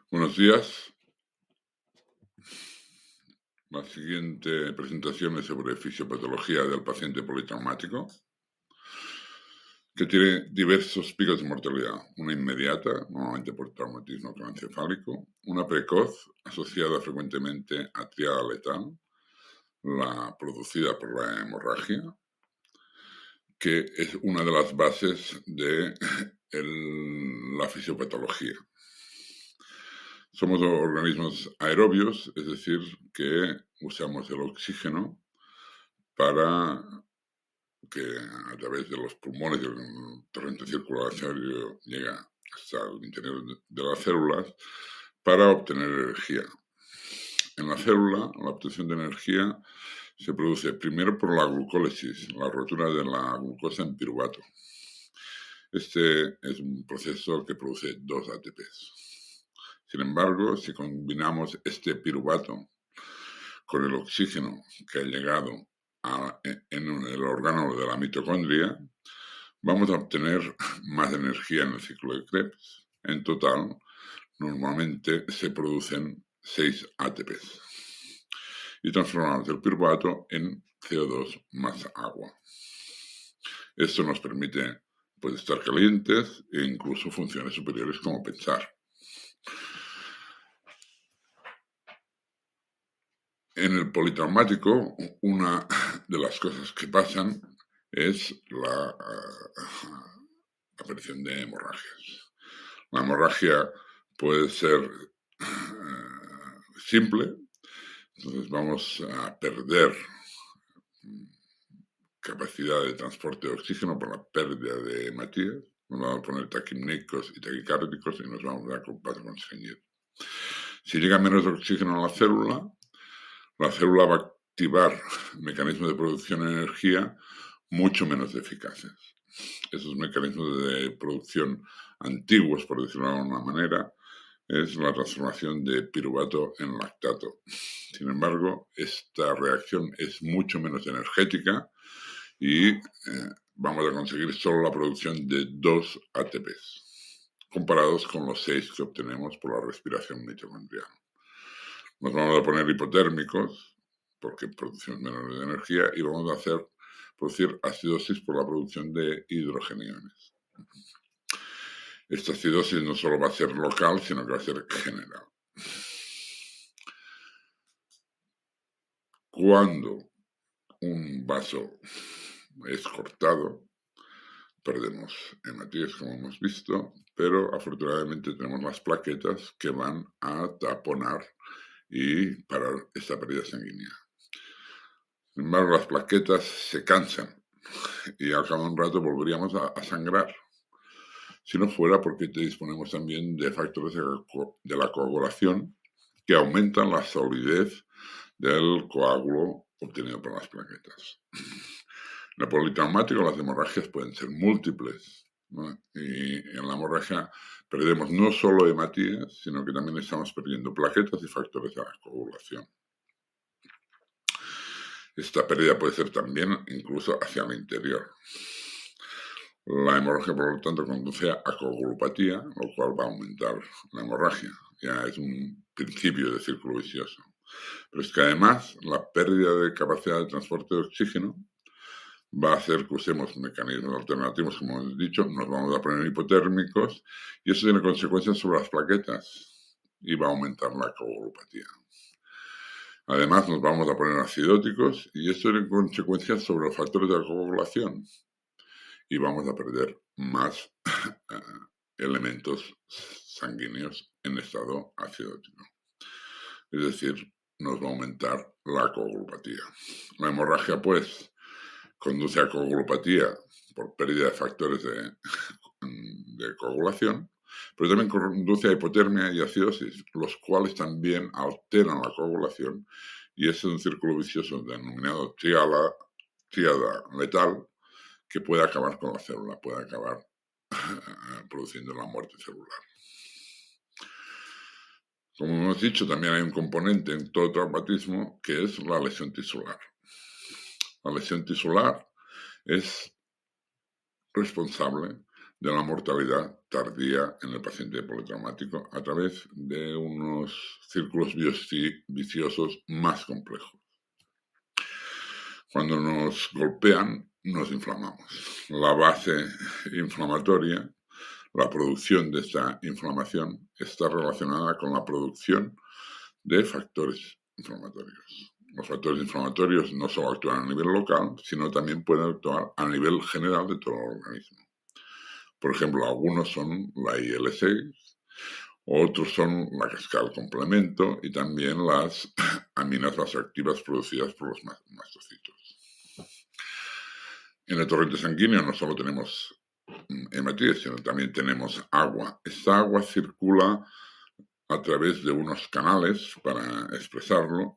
Buenos días. La siguiente presentación es sobre fisiopatología del paciente politraumático, que tiene diversos picos de mortalidad. Una inmediata, normalmente por traumatismo craneoencefálico, una precoz, asociada frecuentemente a triada letal, la producida por la hemorragia, que es una de las bases de la fisiopatología. Somos organismos aerobios, es decir, que usamos el oxígeno para que a través de los pulmones y el torrente circulatorio llega hasta el interior de las células para obtener energía. En la célula, la obtención de energía se produce primero por la glucólisis, la rotura de la glucosa en piruvato. Este es un proceso que produce 2 ATPs. Sin embargo, si combinamos este piruvato con el oxígeno que ha llegado en el órgano de la mitocondria, vamos a obtener más energía en el ciclo de Krebs. En total, normalmente se producen 6 ATPs y transformamos el piruvato en CO2 más agua. Esto nos permite estar calientes e incluso funciones superiores como pensar. En el politraumático, una de las cosas que pasan es la aparición de hemorragias. La hemorragia puede ser simple, entonces vamos a perder capacidad de transporte de oxígeno por la pérdida de hematíes, nos vamos a poner taquimnéicos y taquicárdicos y nos vamos a dar paso constreñido. Si llega menos oxígeno a la célula va a activar mecanismos de producción de energía mucho menos eficaces. Esos mecanismos de producción antiguos, por decirlo de alguna manera, es la transformación de piruvato en lactato. Sin embargo, esta reacción es mucho menos energética y vamos a conseguir solo la producción de 2 ATPs, comparados con los 6 que obtenemos por la respiración mitocondrial. Nos vamos a poner hipotérmicos, porque producimos menos energía, y vamos a producir acidosis por la producción de hidrogeniones. Esta acidosis no solo va a ser local, sino que va a ser general. Cuando un vaso es cortado, perdemos hematíes, como hemos visto, pero afortunadamente tenemos las plaquetas que van a taponar y parar esta pérdida sanguínea. Sin embargo, las plaquetas se cansan y al cabo de un rato volveríamos a sangrar. Si no fuera porque disponemos también de factores de la coagulación que aumentan la solidez del coágulo obtenido por las plaquetas. En el politraumático las hemorragias pueden ser múltiples, ¿no? Y en la hemorragia perdemos no solo hematíes, sino que también estamos perdiendo plaquetas y factores de la coagulación. Esta pérdida puede ser también incluso hacia el interior. La hemorragia, por lo tanto, conduce a coagulopatía, lo cual va a aumentar la hemorragia. Ya es un principio de círculo vicioso. Pero es que además la pérdida de capacidad de transporte de oxígeno va a hacer que usemos mecanismos alternativos, como hemos dicho, nos vamos a poner hipotérmicos y eso tiene consecuencias sobre las plaquetas y va a aumentar la coagulopatía. Además, nos vamos a poner acidóticos y esto tiene consecuencias sobre los factores de la coagulación y vamos a perder más elementos sanguíneos en estado acidótico. Es decir, nos va a aumentar la coagulopatía. La hemorragia, pues, conduce a coagulopatía por pérdida de factores de coagulación, pero también conduce a hipotermia y acidosis, los cuales también alteran la coagulación y es un círculo vicioso denominado tríada letal que puede acabar con la célula, puede acabar produciendo la muerte celular. Como hemos dicho, también hay un componente en todo traumatismo que es la lesión tisular. La lesión tisular es responsable de la mortalidad tardía en el paciente politraumático a través de unos círculos viciosos más complejos. Cuando nos golpean, nos inflamamos. La base inflamatoria, la producción de esta inflamación, está relacionada con la producción de factores inflamatorios. Los factores inflamatorios no solo actúan a nivel local, sino también pueden actuar a nivel general de todo el organismo. Por ejemplo, algunos son la IL-6, otros son la cascada del complemento y también las aminas vasoactivas producidas por los mastocitos. En el torrente sanguíneo no solo tenemos hematíes, sino también tenemos agua. Esta agua circula a través de unos canales, para expresarlo,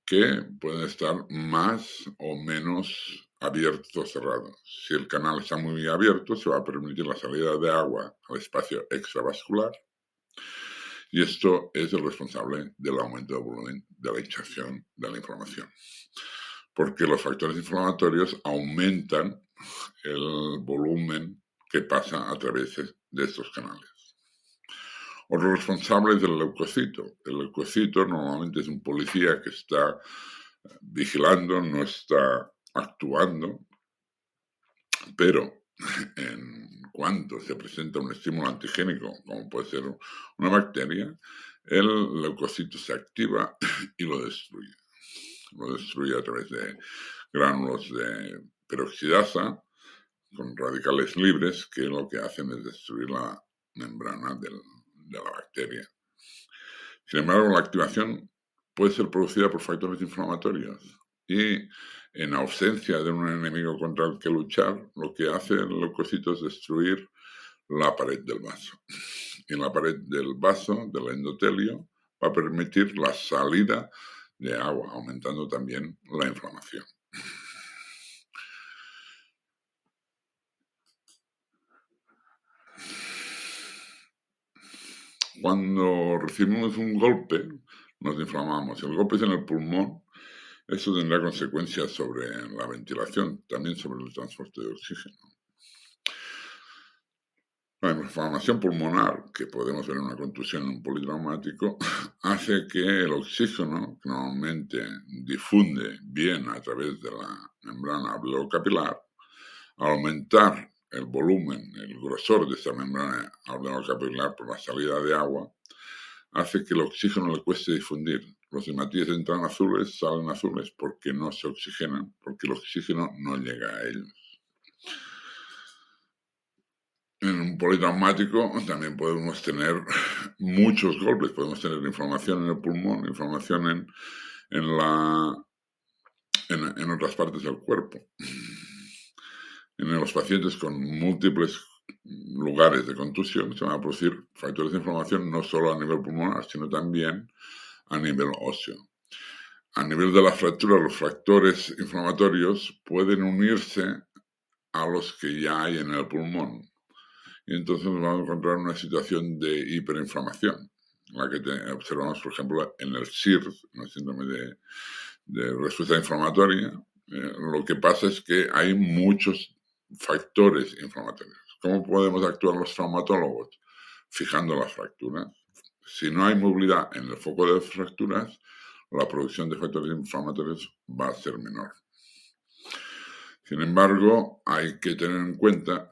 que pueden estar más o menos abiertos o cerrados. Si el canal está muy abierto, se va a permitir la salida de agua al espacio extravascular, y esto es el responsable del aumento de volumen de la hinchazón de la inflamación, porque los factores inflamatorios aumentan el volumen que pasa a través de estos canales. Otro responsable es el leucocito. El leucocito normalmente es un policía que está vigilando, no está actuando, pero en cuanto se presenta un estímulo antigénico, como puede ser una bacteria, el leucocito se activa y lo destruye. Lo destruye a través de gránulos de peroxidasa con radicales libres, que lo que hacen es destruir la membrana de la bacteria. Sin embargo, la activación puede ser producida por factores inflamatorios y, en ausencia de un enemigo contra el que luchar, lo que hace el leucocito es destruir la pared del vaso. Y en la pared del vaso, del endotelio, va a permitir la salida de agua, aumentando también la inflamación. Cuando recibimos un golpe, nos inflamamos. Si el golpe es en el pulmón, eso tendrá consecuencias sobre la ventilación, también sobre el transporte de oxígeno. La inflamación pulmonar, que podemos ver en una contusión en un politraumático, hace que el oxígeno, que normalmente difunde bien a través de la membrana alveolo-capilar, al aumentar el volumen, el grosor de esta membrana alveolo-capilar por la salida de agua, hace que el oxígeno le cueste difundir. Los hematíes entran azules, salen azules porque no se oxigenan, porque el oxígeno no llega a ellos. En un politraumático también podemos tener muchos golpes, podemos tener inflamación en el pulmón, inflamación en otras partes del cuerpo. En los pacientes con múltiples lugares de contusión se van a producir factores de inflamación no solo a nivel pulmonar, sino también a nivel óseo. A nivel de la fractura, los factores inflamatorios pueden unirse a los que ya hay en el pulmón. Y entonces nos vamos a encontrar en una situación de hiperinflamación, la que observamos, por ejemplo, en el SIRS, en el síndrome de respuesta inflamatoria. Lo que pasa es que hay muchos factores inflamatorios. ¿Cómo podemos actuar los traumatólogos? Fijando las fracturas. Si no hay movilidad en el foco de fracturas, la producción de factores inflamatorios va a ser menor. Sin embargo, hay que tener en cuenta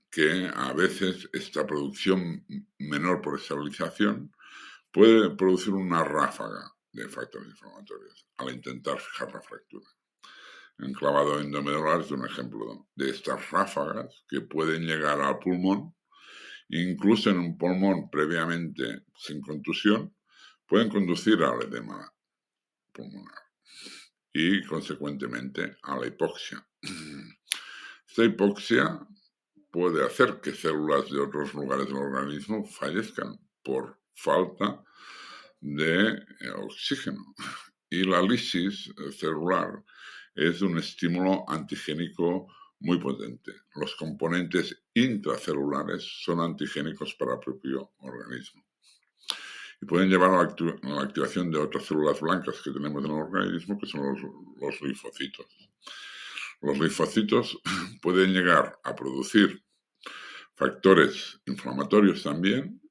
que a veces esta producción menor por estabilización puede producir una ráfaga de factores inflamatorios al intentar fijar la fractura. El clavado endomedular es un ejemplo de estas ráfagas que pueden llegar al pulmón, incluso en un pulmón previamente sin contusión, pueden conducir al edema pulmonar y, consecuentemente, a la hipoxia. Esta hipoxia puede hacer que células de otros lugares del organismo fallezcan por falta de oxígeno. Y la lisis celular es un estímulo antigénico muy potente. Los componentes intracelulares son antigénicos para el propio organismo y pueden llevar a la activación de otras células blancas que tenemos en el organismo, que son los linfocitos. Los linfocitos pueden llegar a producir Factores inflamatorios también,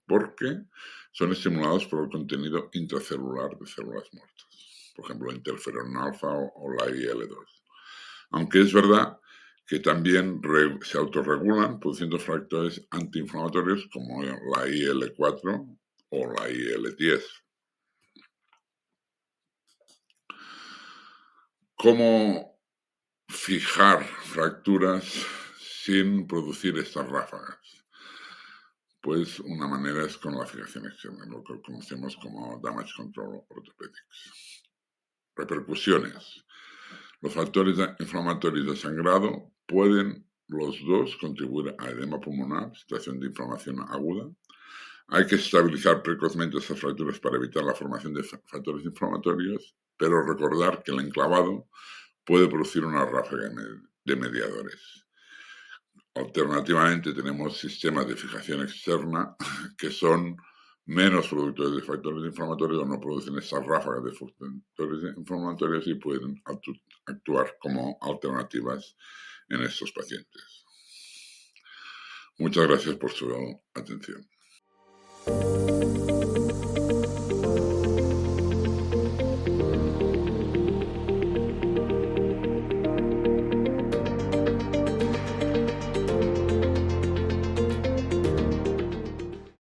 porque son estimulados por el contenido intracelular de células muertas, por ejemplo, la interferón alfa o la IL-2. Aunque es verdad que también se autorregulan produciendo factores antiinflamatorios como la IL-4 o la IL-10. ¿Cómo fijar fracturas sin producir estas ráfagas? Pues una manera es con la fijación externa, lo que conocemos como Damage Control Orthopedics. Repercusiones. Los factores inflamatorios de sangrado pueden los dos contribuir a edema pulmonar, situación de inflamación aguda. Hay que estabilizar precozmente estas fracturas para evitar la formación de factores inflamatorios, pero recordar que el enclavado puede producir una ráfaga de mediadores. Alternativamente tenemos sistemas de fijación externa que son menos productores de factores inflamatorios o no producen esas ráfagas de factores inflamatorios y pueden actuar como alternativas en estos pacientes. Muchas gracias por su atención.